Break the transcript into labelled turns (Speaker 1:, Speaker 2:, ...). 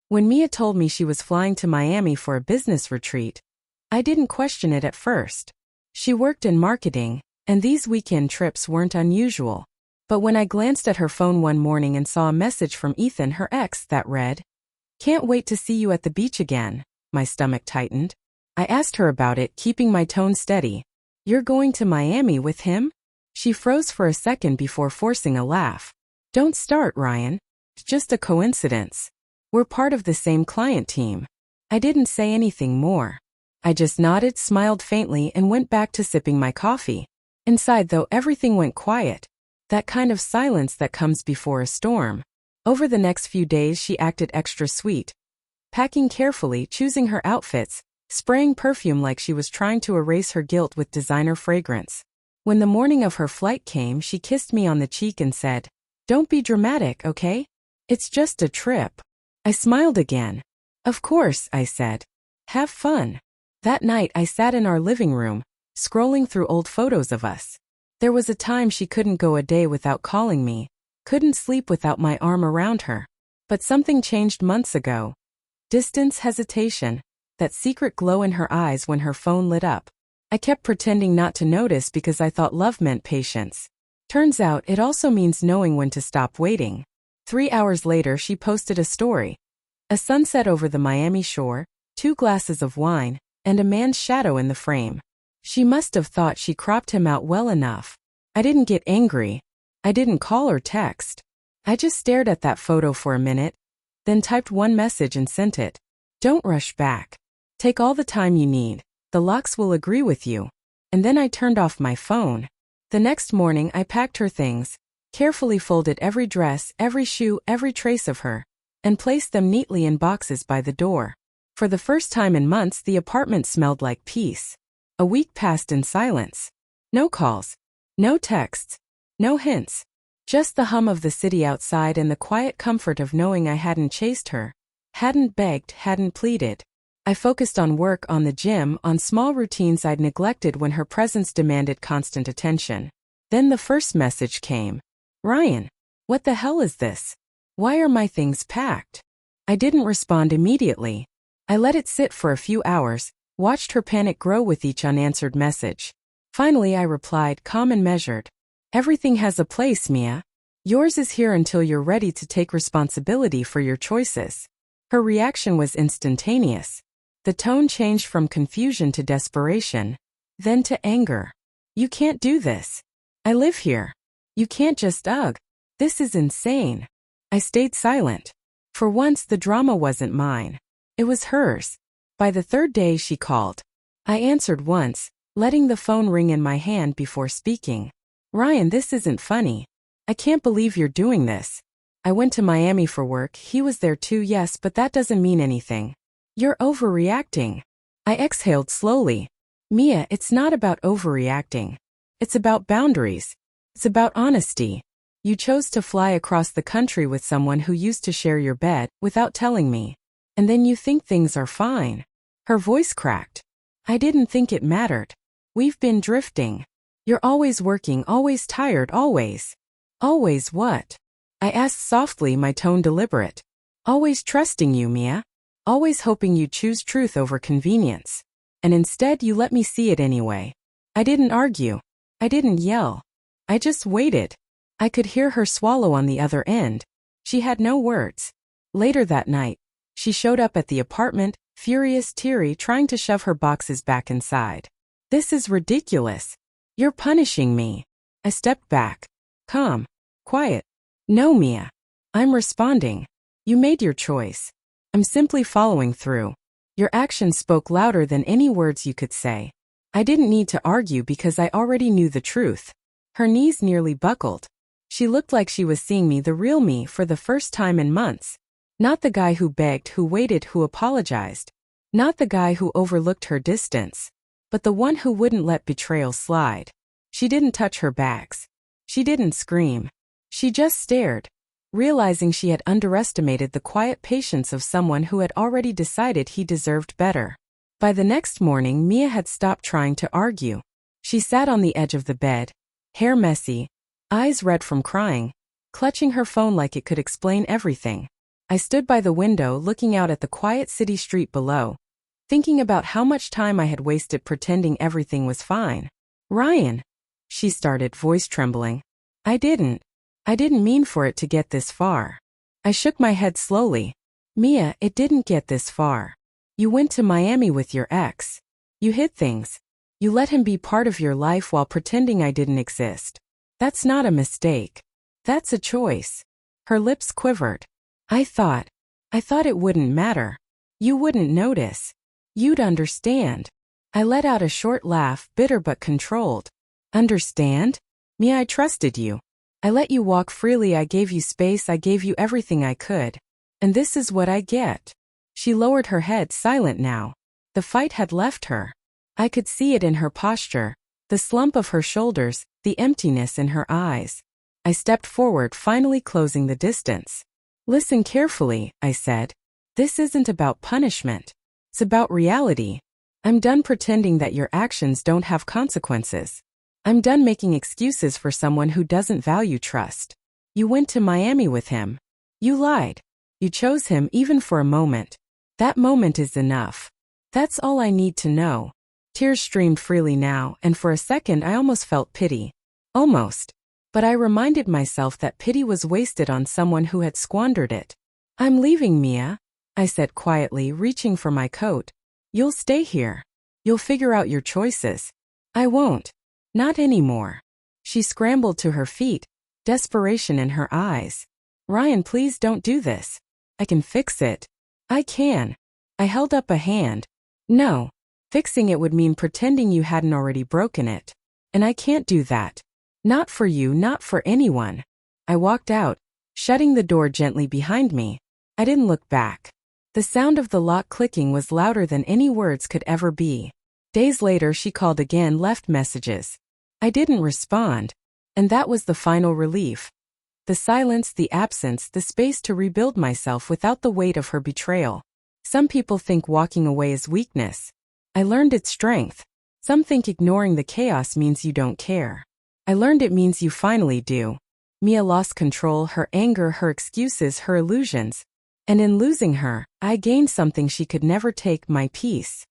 Speaker 1: When Mia told me she was flying to Miami for a business retreat, I didn't question it at first. She worked in marketing, and these weekend trips weren't unusual. But when I glanced at her phone one morning and saw a message from Ethan, her ex, that read, "Can't wait to see you at the beach again," my stomach tightened. I asked her about it, keeping my tone steady. "You're going to Miami with him?" She froze for a second before forcing a laugh. "Don't start, Ryan. It's just a coincidence. We're part of the same client team." I didn't say anything more. I just nodded, smiled faintly, and went back to sipping my coffee. Inside, though, everything went quiet. That kind of silence that comes before a storm. Over the next few days, she acted extra sweet. Packing carefully, choosing her outfits, spraying perfume like she was trying to erase her guilt with designer fragrance. When the morning of her flight came, she kissed me on the cheek and said, "Don't be dramatic, okay? It's just a trip." I smiled again. "Of course," I said. "Have fun." That night I sat in our living room, scrolling through old photos of us. There was a time she couldn't go a day without calling me, couldn't sleep without my arm around her. But something changed months ago. Distance, hesitation, that secret glow in her eyes when her phone lit up. I kept pretending not to notice because I thought love meant patience. Turns out it also means knowing when to stop waiting. 3 hours later, she posted a story. A sunset over the Miami shore, 2 glasses of wine, and a man's shadow in the frame. She must have thought she cropped him out well enough. I didn't get angry. I didn't call or text. I just stared at that photo for a minute, then typed one message and sent it. "Don't rush back. Take all the time you need. The locks will agree with you." And then I turned off my phone. The next morning I packed her things, carefully folded every dress, every shoe, every trace of her, and placed them neatly in boxes by the door. For the first time in months, the apartment smelled like peace. A week passed in silence. No calls, no texts, no hints. Just the hum of the city outside and the quiet comfort of knowing I hadn't chased her, hadn't begged, hadn't pleaded. I focused on work, on the gym, on small routines I'd neglected when her presence demanded constant attention. Then the first message came. "Ryan, what the hell is this? Why are my things packed?" I didn't respond immediately. I let it sit for a few hours, watched her panic grow with each unanswered message. Finally I replied, calm and measured. "Everything has a place, Mia. Yours is here until you're ready to take responsibility for your choices." Her reaction was instantaneous. The tone changed from confusion to desperation, then to anger. "You can't do this. I live here. You can't just ugh. This is insane." I stayed silent. For once the drama wasn't mine. It was hers. By the third day she called. I answered once, letting the phone ring in my hand before speaking. "Ryan, this isn't funny. I can't believe you're doing this. I went to Miami for work, he was there too, yes, but that doesn't mean anything. You're overreacting." I exhaled slowly. "Mia, it's not about overreacting. It's about boundaries. It's about honesty. You chose to fly across the country with someone who used to share your bed without telling me. And then you think things are fine." Her voice cracked. "I didn't think it mattered. We've been drifting. You're always working, always tired, always." "Always what?" I asked softly, my tone deliberate. "Always trusting you, Mia. Always hoping you'd choose truth over convenience. And instead you let me see it anyway." I didn't argue. I didn't yell. I just waited. I could hear her swallow on the other end. She had no words. Later that night, she showed up at the apartment, furious, teary, trying to shove her boxes back inside. "This is ridiculous. You're punishing me." I stepped back. Calm. Quiet. "No, Mia. I'm responding. You made your choice. I'm simply following through. Your actions spoke louder than any words you could say." I didn't need to argue because I already knew the truth. Her knees nearly buckled. She looked like she was seeing me, the real me, for the first time in months. Not the guy who begged, who waited, who apologized. Not the guy who overlooked her distance. But the one who wouldn't let betrayal slide. She didn't touch her bags. She didn't scream. She just stared, realizing she had underestimated the quiet patience of someone who had already decided he deserved better. By the next morning, Mia had stopped trying to argue. She sat on the edge of the bed, hair messy, eyes red from crying, clutching her phone like it could explain everything. I stood by the window looking out at the quiet city street below, thinking about how much time I had wasted pretending everything was fine. Ryan, she started, voice trembling. I didn't mean for it to get this far. I shook my head slowly. Mia, it didn't get this far. You went to Miami with your ex. You hid things. You let him be part of your life while pretending I didn't exist. That's not a mistake. That's a choice. Her lips quivered. I thought it wouldn't matter. You wouldn't notice. You'd understand. I let out a short laugh, bitter but controlled. Understand? Mia, I trusted you. I let you walk freely, I gave you space, I gave you everything I could. And this is what I get. She lowered her head, silent now. The fight had left her. I could see it in her posture, the slump of her shoulders, the emptiness in her eyes. I stepped forward, finally closing the distance. Listen carefully, I said. This isn't about punishment. It's about reality. I'm done pretending that your actions don't have consequences. I'm done making excuses for someone who doesn't value trust. You went to Miami with him. You lied. You chose him even for a moment. That moment is enough. That's all I need to know. Tears streamed freely now, and for a second I almost felt pity. Almost. But I reminded myself that pity was wasted on someone who had squandered it. I'm leaving, Mia, I said quietly, reaching for my coat. You'll stay here. You'll figure out your choices. I won't. Not anymore. She scrambled to her feet, desperation in her eyes. Ryan, please don't do this. I can fix it. I can. I held up a hand. No. Fixing it would mean pretending you hadn't already broken it. And I can't do that. Not for you, not for anyone. I walked out, shutting the door gently behind me. I didn't look back. The sound of the lock clicking was louder than any words could ever be. Days later she called again, left messages. I didn't respond. And that was the final relief. The silence, the absence, the space to rebuild myself without the weight of her betrayal. Some people think walking away is weakness. I learned it's strength. Some think ignoring the chaos means you don't care. I learned it means you finally do. Mia lost control, her anger, her excuses, her illusions. And in losing her, I gained something she could never take, my peace.